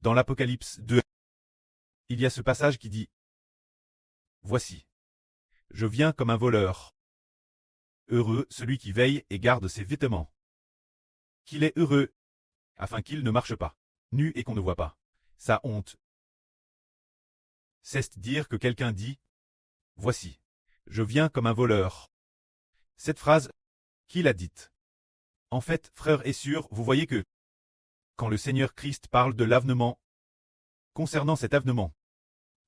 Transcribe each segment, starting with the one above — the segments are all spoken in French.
Dans l'Apocalypse 2, il y a ce passage qui dit « Voici, je viens comme un voleur. Heureux celui qui veille et garde ses vêtements. Qu'il est heureux, afin qu'il ne marche pas, nu et qu'on ne voit pas sa honte. » C'est dire que quelqu'un dit « Voici, je viens comme un voleur. » Cette phrase, qui l'a dite? En fait, frères et sœurs, vous voyez que, quand le Seigneur Christ parle de l'avenant, concernant cet avenant,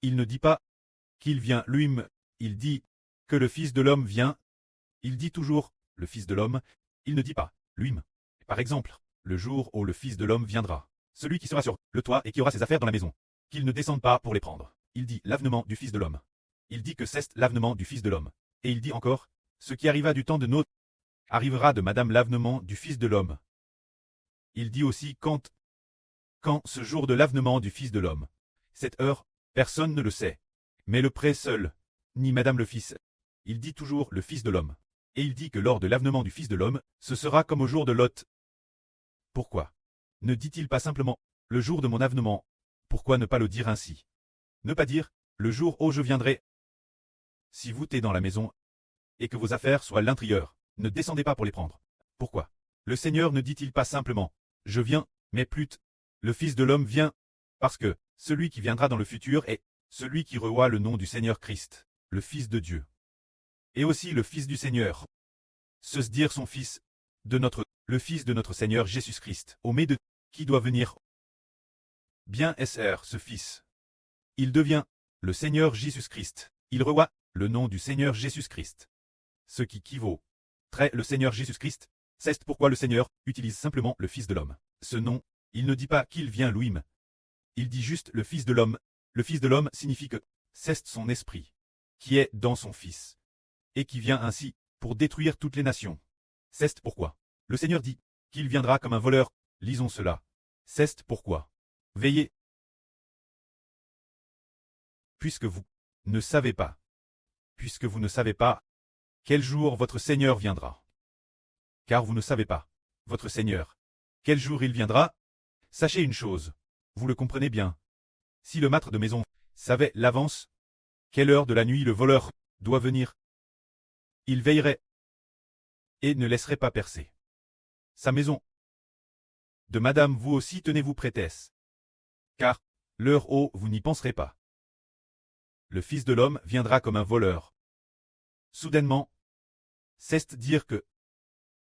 il ne dit pas qu'il vient lui-même, il dit que le Fils de l'homme vient, il dit toujours le Fils de l'homme, il ne dit pas lui-même. Par exemple, le jour où le Fils de l'homme viendra, celui qui sera sur le toit et qui aura ses affaires dans la maison, qu'il ne descende pas pour les prendre. Il dit l'avenant du Fils de l'homme. Il dit que c'est l'avenant du Fils de l'homme. Et il dit encore, ce qui arriva du temps de Noé arrivera de Madame l'avenant du Fils de l'homme. Il dit aussi quand ce jour de l'avenant du Fils de l'homme. Cette heure, personne ne le sait. Mais le prêtre seul, ni Madame le Fils. Il dit toujours le Fils de l'homme. Et il dit que lors de l'avenant du Fils de l'homme, ce sera comme au jour de Lot. Pourquoi ne dit-il pas simplement le jour de mon avenant? Pourquoi ne pas le dire ainsi? Ne pas dire le jour où je viendrai. Si vous êtes dans la maison et que vos affaires soient à l'intérieur, ne descendez pas pour les prendre. Pourquoi le Seigneur ne dit-il pas simplement je viens, mais plutôt le Fils de l'homme vient, parce que celui qui viendra dans le futur est celui qui reçoit le nom du Seigneur Christ, le Fils de Dieu. Et aussi le Fils du Seigneur. Se dire son Fils, le Fils de notre Seigneur Jésus-Christ, au milieu de qui doit venir. Bien SR ce Fils. Il devient le Seigneur Jésus-Christ. Il reçoit le nom du Seigneur Jésus-Christ. Ce qui équivaut très le Seigneur Jésus-Christ, c'est pourquoi le Seigneur utilise simplement le Fils de l'homme. Ce nom, il ne dit pas qu'il vient lui-même. Il dit juste le Fils de l'homme. Le Fils de l'homme signifie que c'est son esprit, qui est dans son Fils, et qui vient ainsi pour détruire toutes les nations. C'est pourquoi le Seigneur dit qu'il viendra comme un voleur. Lisons cela. C'est pourquoi. Veillez. Puisque vous ne savez pas, quel jour votre Seigneur viendra. Car vous ne savez pas, votre Seigneur, quel jour il viendra. Sachez une chose, vous le comprenez bien. Si le maître de maison savait l'avance, quelle heure de la nuit le voleur doit venir, il veillerait et ne laisserait pas percer sa maison. De madame, vous aussi tenez-vous prêtesse, car l'heure où vous n'y penserez pas, le Fils de l'homme viendra comme un voleur. Soudainement, c'est dire que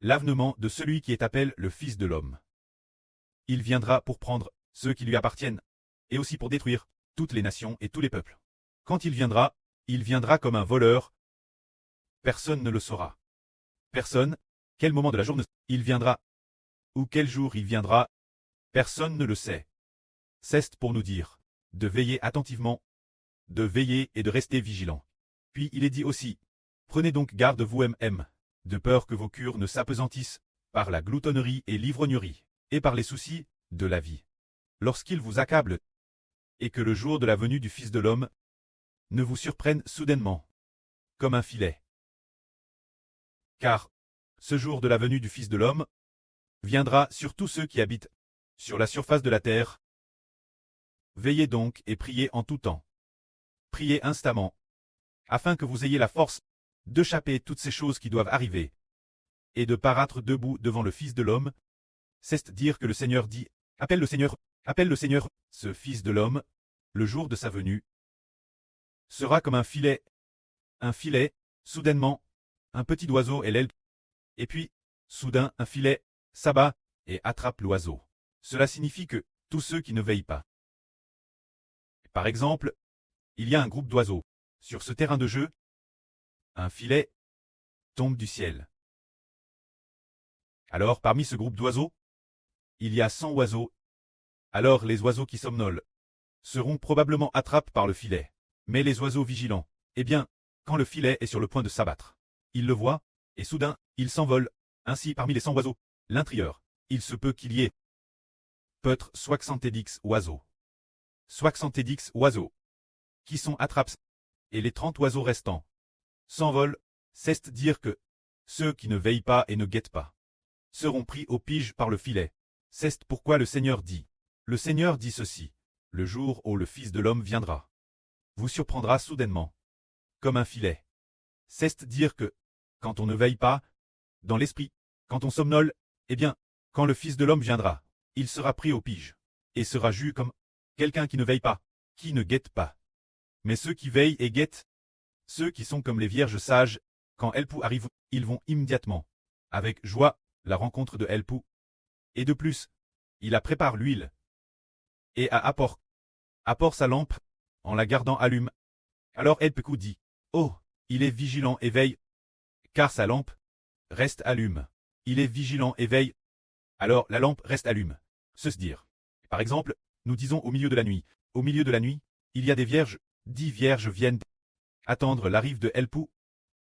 l'avenant de celui qui est appelé le Fils de l'homme. Il viendra pour prendre ceux qui lui appartiennent, et aussi pour détruire toutes les nations et tous les peuples. Quand il viendra comme un voleur. Personne ne le saura. Personne, quel moment de la journée il viendra, ou quel jour il viendra, personne ne le sait. C'est pour nous dire de veiller attentivement, de veiller et de rester vigilant. Puis il est dit aussi, prenez donc garde vous-même, de peur que vos cœurs ne s'apesantissent par la gloutonnerie et l'ivrognerie, et par les soucis de la vie. Lorsqu'il vous accable, et que le jour de la venue du Fils de l'homme ne vous surprenne soudainement, comme un filet. Car ce jour de la venue du Fils de l'homme viendra sur tous ceux qui habitent sur la surface de la terre. Veillez donc et priez en tout temps. Priez instamment, afin que vous ayez la force d'échapper toutes ces choses qui doivent arriver, et de paraître debout devant le Fils de l'homme. C'est dire que le Seigneur dit, appelle le Seigneur, ce Fils de l'homme, le jour de sa venue, sera comme un filet, soudainement, un petit oiseau et l'aile, et puis, soudain, un filet s'abat et attrape l'oiseau. Cela signifie que tous ceux qui ne veillent pas. Par exemple, il y a un groupe d'oiseaux. Sur ce terrain de jeu, un filet tombe du ciel. Alors, parmi ce groupe d'oiseaux, il y a 100 oiseaux. Alors les oiseaux qui somnolent seront probablement attrapés par le filet. Mais les oiseaux vigilants, eh bien, quand le filet est sur le point de s'abattre, ils le voient, et soudain, ils s'envolent. Ainsi, parmi les 100 oiseaux, l'intérieur, il se peut qu'il y ait peut-être 70 oiseaux. 70 oiseaux qui sont attrapés, et les 30 oiseaux restants s'envolent. C'est dire que ceux qui ne veillent pas et ne guettent pas seront pris au pige par le filet. C'est pourquoi le Seigneur dit ceci, le jour où le Fils de l'homme viendra, vous surprendra soudainement, comme un filet. C'est dire que, quand on ne veille pas, dans l'esprit, quand on somnole, eh bien, quand le Fils de l'homme viendra, il sera pris au pige, et sera jugé comme quelqu'un qui ne veille pas, qui ne guette pas. Mais ceux qui veillent et guettent, ceux qui sont comme les vierges sages, quand Elpou arrive, ils vont immédiatement, avec joie, la rencontre de Elpou. Et de plus, il a prépare l'huile, et apporte sa lampe, en la gardant allume. Alors Elpou dit, oh, il est vigilant et veille, car sa lampe reste allume. Il est vigilant et veille, alors la lampe reste allume. Se dire. Par exemple, nous disons au milieu de la nuit. Au milieu de la nuit, il y a des vierges, 10 vierges viennent attendre l'arrivée de Elpou.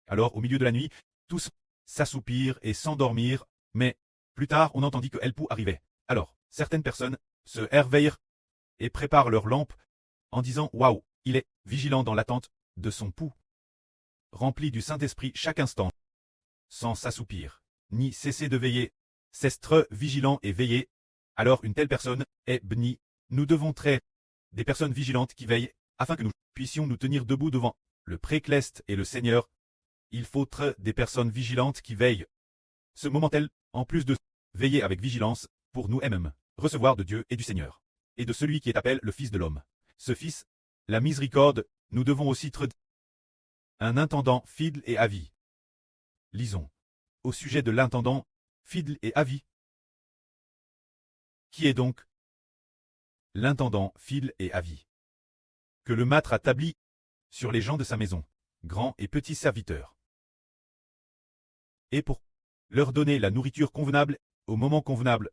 Alors au milieu de la nuit, tous s'assoupirent et s'endormirent, mais plus tard on entendit que Elpou arrivait. Alors, certaines personnes se réveillent et préparent leur lampe en disant « Waouh, il est vigilant dans l'attente de son pouls, rempli du Saint-Esprit chaque instant, sans s'assoupir, ni cesser de veiller, s'être vigilant et veiller. Alors une telle personne est bénie. Nous devons traiter des personnes vigilantes qui veillent, afin que nous puissions nous tenir debout devant le précleste et le Seigneur. Il faut traiter des personnes vigilantes qui veillent. Ce moment-là, en plus de veiller avec vigilance, pour nous-mêmes, recevoir de Dieu et du Seigneur, et de celui qui est appelé le Fils de l'homme. Ce Fils, la miséricorde, nous devons aussi traiter un intendant fidèle et avis. Lisons. Au sujet de l'intendant, fidèle et avis. Qui est donc l'intendant fidèle et avis? Que le maître a établi sur les gens de sa maison, grands et petits serviteurs. Et pour leur donner la nourriture convenable, au moment convenable.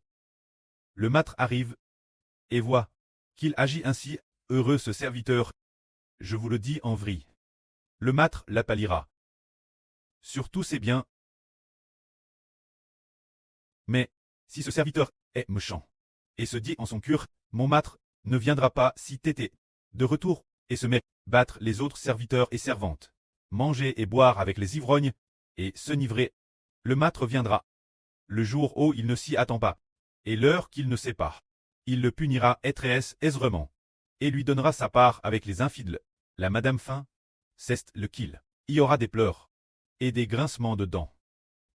Le maître arrive et voit qu'il agit ainsi, heureux ce serviteur. Je vous le dis en vrai. Le maître l'appellera sur tous ses biens. Mais, si ce serviteur est méchant, et se dit en son cœur, mon maître ne viendra pas si t'étais de retour, et se met battre les autres serviteurs et servantes, manger et boire avec les ivrognes, et s'enivrer, le maître viendra, le jour où il ne s'y attend pas, et l'heure qu'il ne sait pas. Il le punira aisément, et lui donnera sa part avec les infidèles. La madame faim, c'est le qu'il. Il y aura des pleurs, et des grincements de dents.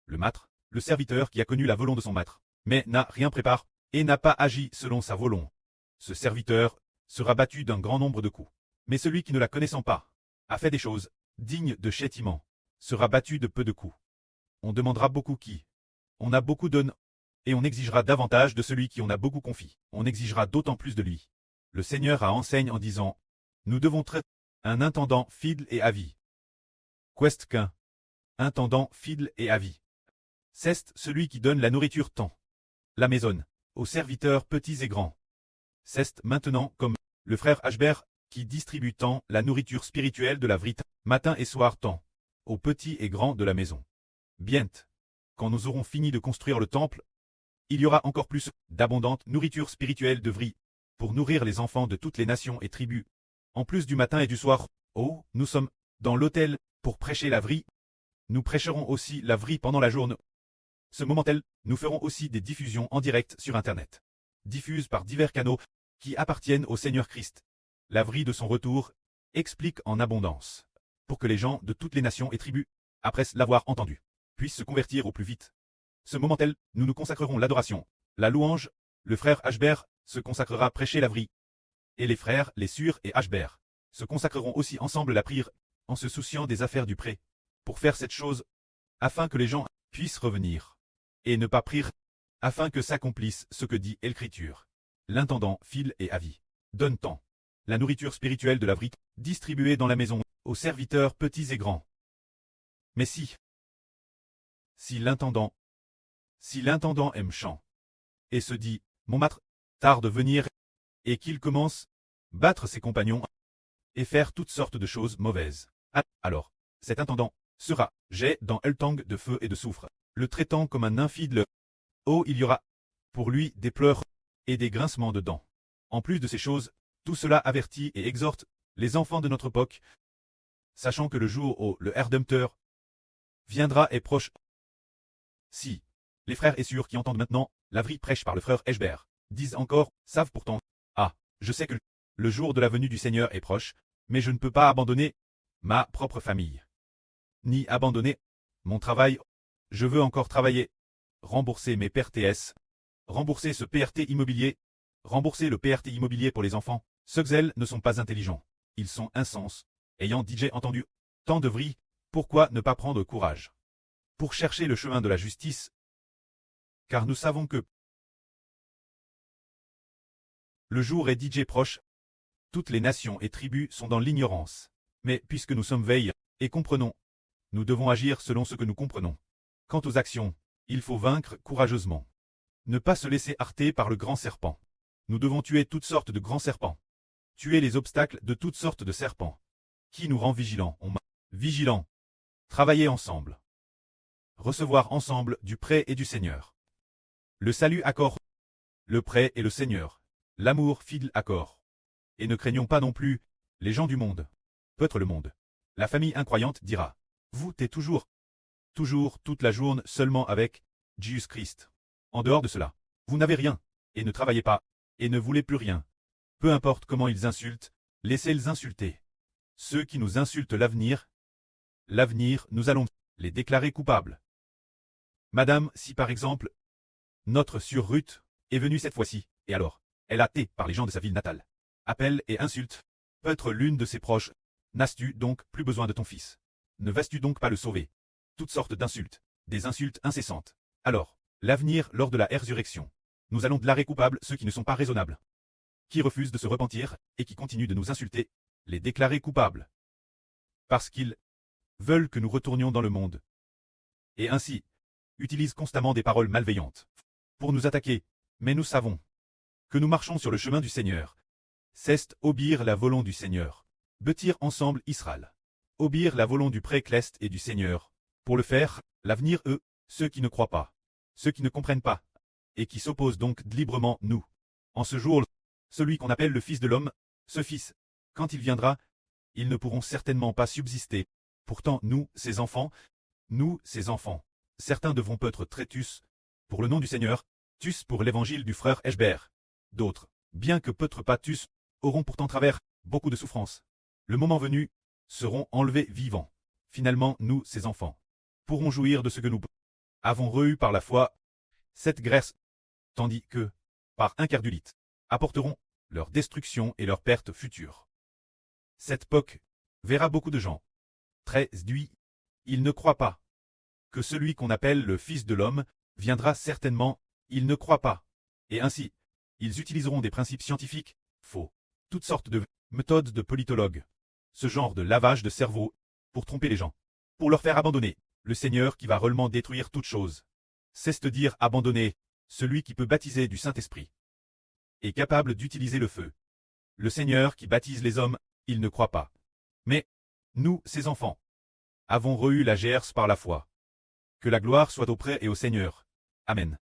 Le maître, le serviteur qui a connu la volonté de son maître, mais n'a rien préparé, et n'a pas agi selon sa volonté. Ce serviteur sera battu d'un grand nombre de coups. Mais celui qui ne la connaissant pas, a fait des choses dignes de châtiment, sera battu de peu de coups. On demandera beaucoup qui. On a beaucoup donné, et on exigera davantage de celui qui on a beaucoup confié. On exigera d'autant plus de lui. Le Seigneur a enseigne en disant, nous devons traiter un intendant fidèle et avis. Qu'est-ce qu'un intendant fidèle et avis? C'est celui qui donne la nourriture tant la maison, aux serviteurs petits et grands. C'est maintenant comme le frère Ashbert qui distribue tant la nourriture spirituelle de la vérité, matin et soir tant, aux petits et grands de la maison. Bien, quand nous aurons fini de construire le temple, il y aura encore plus d'abondante nourriture spirituelle de vie, pour nourrir les enfants de toutes les nations et tribus. En plus du matin et du soir, oh, nous sommes dans l'autel pour prêcher la vie. Nous prêcherons aussi la vie pendant la journée. Ce moment-là, nous ferons aussi des diffusions en direct sur Internet, diffuses par divers canaux qui appartiennent au Seigneur Christ. La vie de son retour explique en abondance, pour que les gens de toutes les nations et tribus, après l'avoir entendu, puissent se convertir au plus vite. Ce moment-là, nous nous consacrerons l'adoration, la louange. Le frère Ashbert se consacrera à prêcher la vie. Et les frères, les Sûrs et Ashbert, se consacreront aussi ensemble à la prière, en se souciant des affaires du pré, pour faire cette chose, afin que les gens puissent revenir, et ne pas prier, afin que s'accomplisse ce que dit l'Écriture. L'intendant file et avis, donne tant la nourriture spirituelle de la vie, distribuée dans la maison, aux serviteurs petits et grands. Mais si l'intendant est méchant, et se dit, mon maître tarde de venir, et qu'il commence battre ses compagnons, et faire toutes sortes de choses mauvaises, alors, cet intendant sera jet dans le tang de feu et de soufre, le traitant comme un infidèle. Oh, il y aura pour lui des pleurs et des grincements de dents. En plus de ces choses, tout cela avertit et exhorte les enfants de notre époque, sachant que le jour où le Rédempteur viendra est proche. Si les frères et sœurs qui entendent maintenant la vie prêche par le frère Ashbert disent encore, savent pourtant, ah, je sais que Le jour de la venue du Seigneur est proche, mais je ne peux pas abandonner ma propre famille. Ni abandonner mon travail. Je veux encore travailler. Rembourser mes PRTS. Rembourser ce PRT immobilier. Rembourser le PRT immobilier pour les enfants. Ceux zèles ne sont pas intelligents. Ils sont insens. Ayant DJ entendu tant de vrilles, pourquoi ne pas prendre courage pour chercher le chemin de la justice? Car nous savons que le jour est DJ proche. Toutes les nations et tribus sont dans l'ignorance. Mais puisque nous sommes veilles et comprenons, nous devons agir selon ce que nous comprenons. Quant aux actions, il faut vaincre courageusement. Ne pas se laisser heurter par le grand serpent. Nous devons tuer toutes sortes de grands serpents. Tuer les obstacles de toutes sortes de serpents. Qui nous rend vigilants? Vigilants. Travailler ensemble. Recevoir ensemble du prêt et du Seigneur. Le salut accord. Le prêt et le Seigneur. L'amour fidèle accord. Et ne craignons pas non plus les gens du monde. Peut-être le monde. La famille incroyante dira. Vous t'es toujours, toute la journée seulement avec Jésus Christ. En dehors de cela, vous n'avez rien, et ne travaillez pas, et ne voulez plus rien. Peu importe comment ils insultent, laissez-les insulter. Ceux qui nous insultent l'avenir, nous allons les déclarer coupables. Madame, si par exemple, notre sœur Ruth est venue cette fois-ci, et alors, elle a été par les gens de sa ville natale. Appelle et insulte, peut-être l'une de ses proches. N'as-tu donc plus besoin de ton fils? Ne vas-tu donc pas le sauver? Toutes sortes d'insultes, des insultes incessantes. Alors, l'avenir lors de la résurrection. Nous allons déclarer coupables ceux qui ne sont pas raisonnables. Qui refusent de se repentir, et qui continuent de nous insulter, les déclarer coupables. Parce qu'ils veulent que nous retournions dans le monde. Et ainsi, utilisent constamment des paroles malveillantes pour nous attaquer, mais nous savons que nous marchons sur le chemin du Seigneur. C'est obéir la volonté du Seigneur. Bâtir ensemble Israël. Obéir la volonté du pré-cleste et du Seigneur. Pour le faire, l'avenir ceux qui ne croient pas, ceux qui ne comprennent pas, et qui s'opposent donc librement nous. En ce jour, celui qu'on appelle le Fils de l'homme, ce Fils, quand il viendra, ils ne pourront certainement pas subsister. Pourtant nous, ses enfants, certains devront peut-être traitus, pour le nom du Seigneur, tus pour l'évangile du frère Eschber. D'autres, bien que peut-être pas tus, auront pourtant travers beaucoup de souffrances. Le moment venu, seront enlevés vivants. Finalement, nous, ses enfants, pourront jouir de ce que nous avons reçu par la foi, cette grâce, tandis que, par incrédulité, apporteront leur destruction et leur perte future. Cette époque verra beaucoup de gens très réduits. Ils ne croient pas que celui qu'on appelle le Fils de l'homme viendra certainement, ils ne croient pas. Et ainsi, ils utiliseront des principes scientifiques faux, toutes sortes de méthodes de politologues, ce genre de lavage de cerveau, pour tromper les gens, pour leur faire abandonner le Seigneur qui va réellement détruire toutes choses. C'est-à-dire abandonner celui qui peut baptiser du Saint-Esprit, est capable d'utiliser le feu. Le Seigneur qui baptise les hommes, il ne croit pas. Mais, nous, ses enfants, avons reçu la grâce par la foi. Que la gloire soit auprès et au Seigneur. Amen.